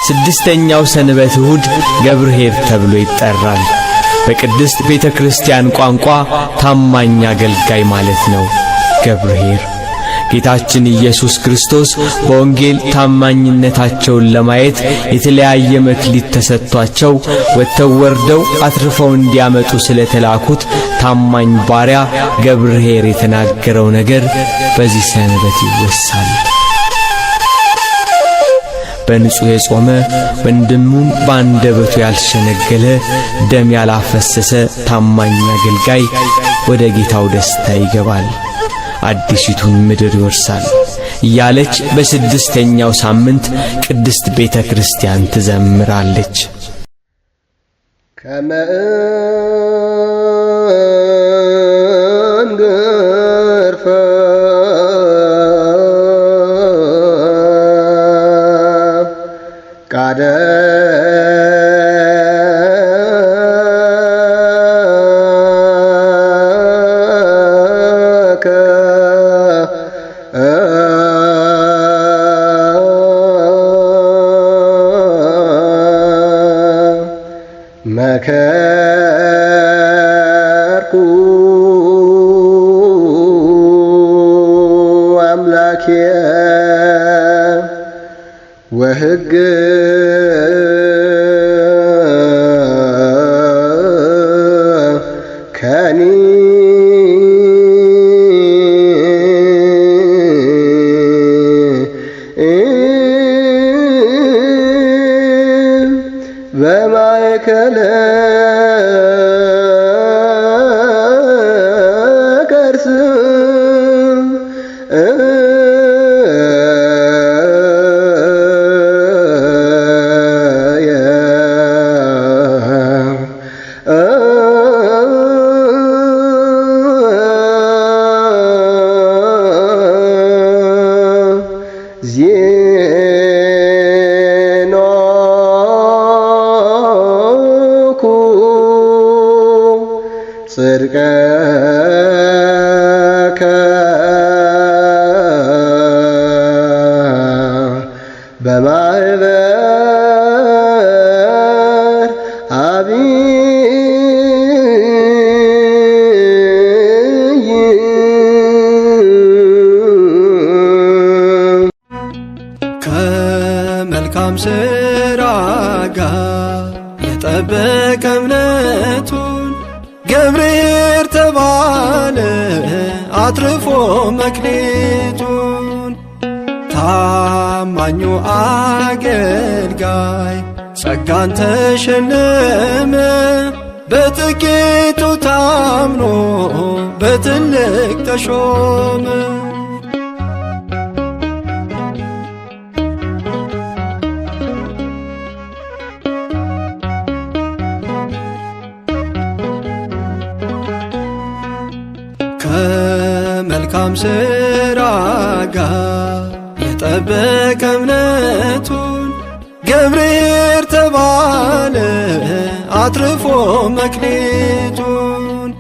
ስድስተኛው ሰንበት እሁድ ገብርኄር ተብሎ ይጠራል። በቅድስት ቤተ ክርስቲያን ቋንቋ ታማኝ አገልጋይ ማለት ነው። ገብርኄር ጌታችን ኢየሱስ ክርስቶስ በወንጌል ታማኝነታቸውን ለማየት የተለያየ መክሊት ተሰጥቷቸው ወጥተው ወርደው አትርፈው እንዲያመጡ ስለተላኩት ታማኝ ባሪያ ገብርኄር የተናገረው ነገር በዚህ ሰንበት ይወሳል። በንጹሕ የጾመ ወንድሙን በአንደበቱ ያልሸነገለ ደም ያላፈሰሰ ታማኝ አገልጋይ ወደ ጌታው ደስታ ይገባል፣ አዲሲቱን ምድር ይወርሳል እያለች በስድስተኛው ሳምንት ቅድስት ቤተ ክርስቲያን ትዘምራለች። መከርኩ አምላክየ ወሕግ ከኒ በማእከለ ከርስ ጽድቀከ በማኅበር አብይ ከመልካም ሥራ ጋር የጠበቀ እምነቱን ገብርኄር ተባለ አትርፎ መክሊቱን። ታማኙ አገልጋይ ጸጋን ተሸለመ በጥቂቱ ታምኖ በትልቅ ተሾመ። ከመልካም ሥራ ጋር የጠበቀ እምነቱን ገብርኄር ተባለ አትርፎ መክሊቱን።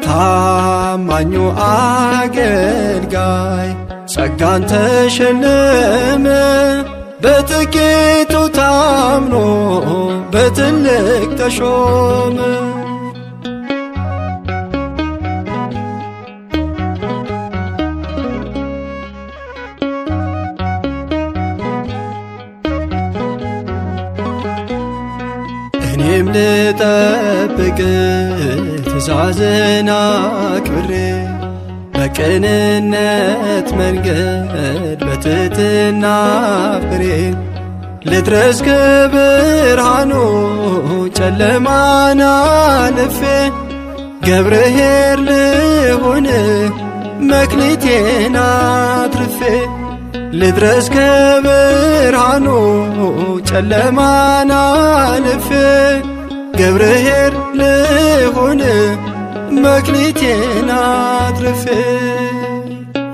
ታማኙ አገልጋይ ጸጋን ተሸለመ በጥቂቱ ታምኖ በትልቅ ተሾመ። እኔም ልጠብቅ ትእዛዝህን አክብሬ በቅንነት መንገድ በትሕትና ፍሬ ልድረስ ከብርሃኑ ጨለማን አልፌ ገብርኄር ልሁን መክሊቴን አትርፌ ልድረስ ከብርሃኑ ጨለማን አልፌ ገብርኄር ልሁን መክሊቴን አትርፌ።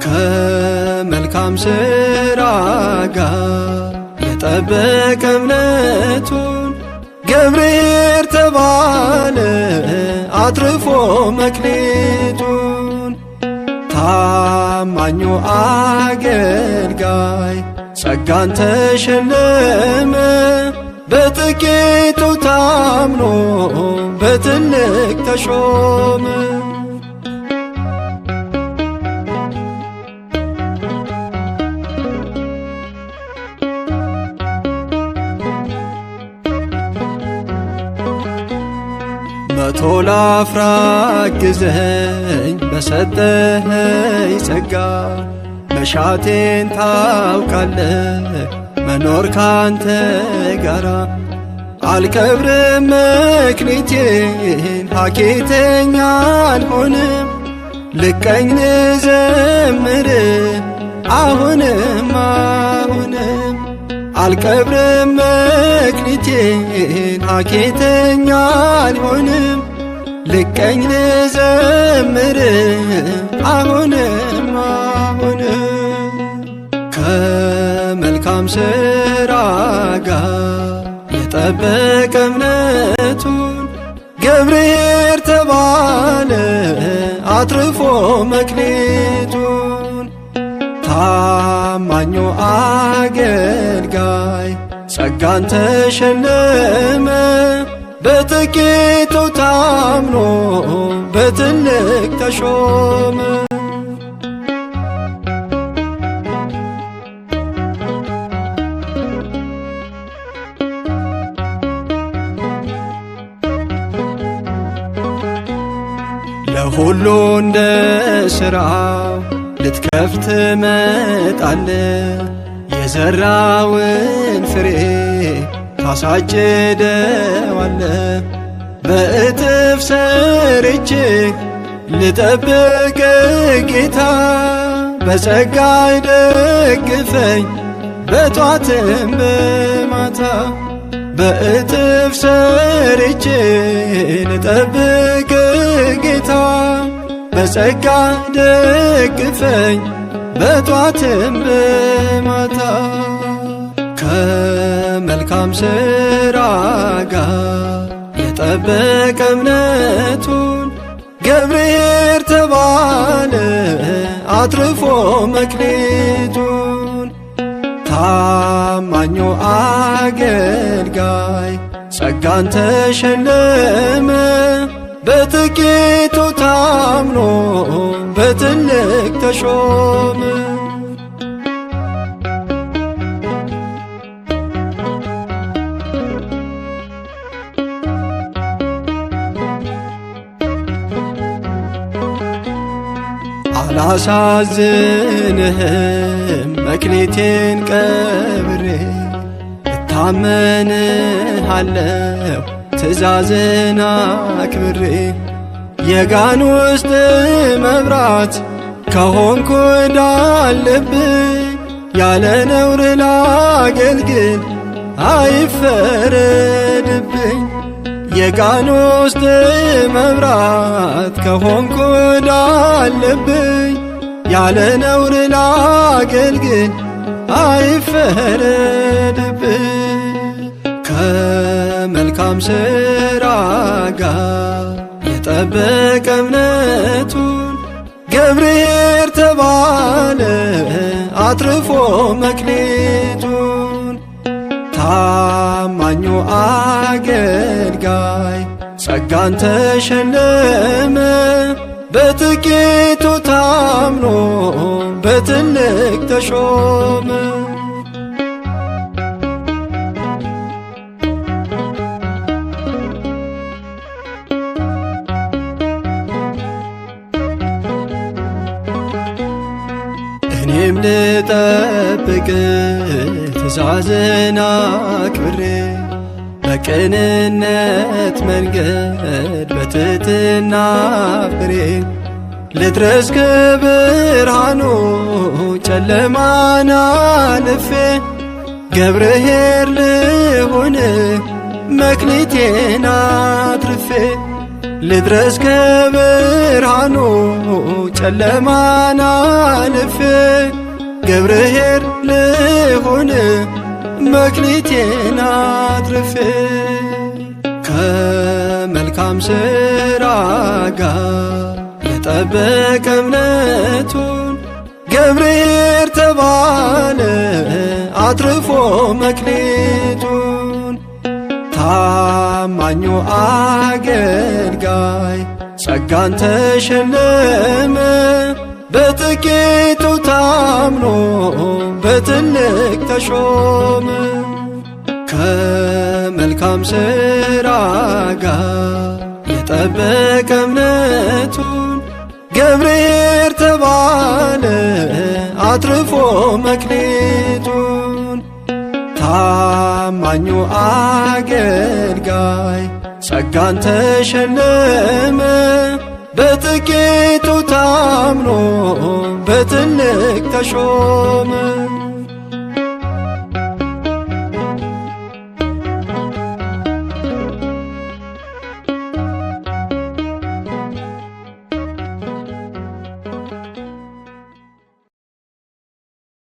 ከመልካም ሥራ ጋር የጠበቀ እምነቱን ገብርኄር ተባለ አትርፎ መክሊቱን። ታማኙ አገልጋይ ጸጋን ተሸለመ በጥቂቱ ታምኖ በትልቅ ተሾመ። መቶ ላፍራ አግዘኝ በሰጠኸኝ ጸጋ መሻቴን ታውቃለህ መኖር ካንተ ጋራ አልከብርም መክሊቴን ሀኬተኛ አልሆንም ልቀኝ ልዘምር አሁንም አልከብርም መክሊቴን ሀኬተኛ አልሆንም ልቀኝ ልዘምር አሁንም ከመልካም ሥራ ጋር የጠበቀ እምነቱን ገብርኄር ተባለ አትርፎ መክሊቱን። ታማኙ አገልጋይ ጸጋን ተሸለመ በጥቂቱ ታምኖ በትልቅ ተሾመ። ለሁሉ እንደ ሥራው ልትከፍት መጣለህ የዘራውን ፍሬ ታሳጭደዋለህ። በእጥፍ ሰርቼ ልጠብቅ ጌታ በጸጋ ደግፈኝ በጧትም በማታ። በእጥፍ ሰርቼ ልጠብቅ ጌታ በጸጋ ደግፈኝ በጧትም በማታ። ከመልካም ሥራ ጋር የጠበቀ እምነቱን ገብርኄር ተባለ አትርፎ መክሊቱን። ታማኙ አገልጋይ ጸጋን ተሸለመ በጥቂቱ ታምኖ በትልቅ ተሾመ። አላሳዝንህም መክሊቴን ቀብሬ እታመንሃለሁ ትእዛዝን አክብሬ። የጋን ውስጥ መብራት ከሆንኩ እንዳለብኝ ያለ ነውር ላገልግል አይፈረድብኝ። የጋን ውስጥ መብራት ከሆንኩ እንዳለብኝ ያለ ነውር ላገልግል አይፈረድብኝ። ከመልካም ሥራ ጋር የጠበቀ እምነቱን ገብርኄር ተባለ አትርፎ መክሊቱን። ታማኙ አገልጋይ ጸጋን ተሸለመ በጥቂቱ ታምኖ በትልቅ ተሾመ። እኔም ልጠብቅ ትእዛዝን አክብሬ በቅንነት መንገድ በትሕትና ፍሬ ልድረስ ከብርሃኑ ጨለማን አልፌ ገብርኄር ልሁን መክሊቴን አትርፌ። ልድረስ ከብርሃኑ ጨለማን አልፌ ገብርኄር ልሁን መክሊቴን አትርፌ። ከመልካም ሥራ ጋር የጠበቀ እምነቱን ገብርኄር ተባለ አትርፎ መክሊቱን። ታማኙ አገልጋይ ጸጋን ተሸለመ። በጥቂቱ ታምኖ በትልቅ ተሾመ። ከመልካም ሥራ ጋር የጠበቀ እምነቱን ገብርኤል ተባለ አትርፎ መክሊቱን። ታማኙ አገልጋይ ጸጋን ተሸለመ። በጥቂቱ ታምኖ በትልቅ ተሾመ።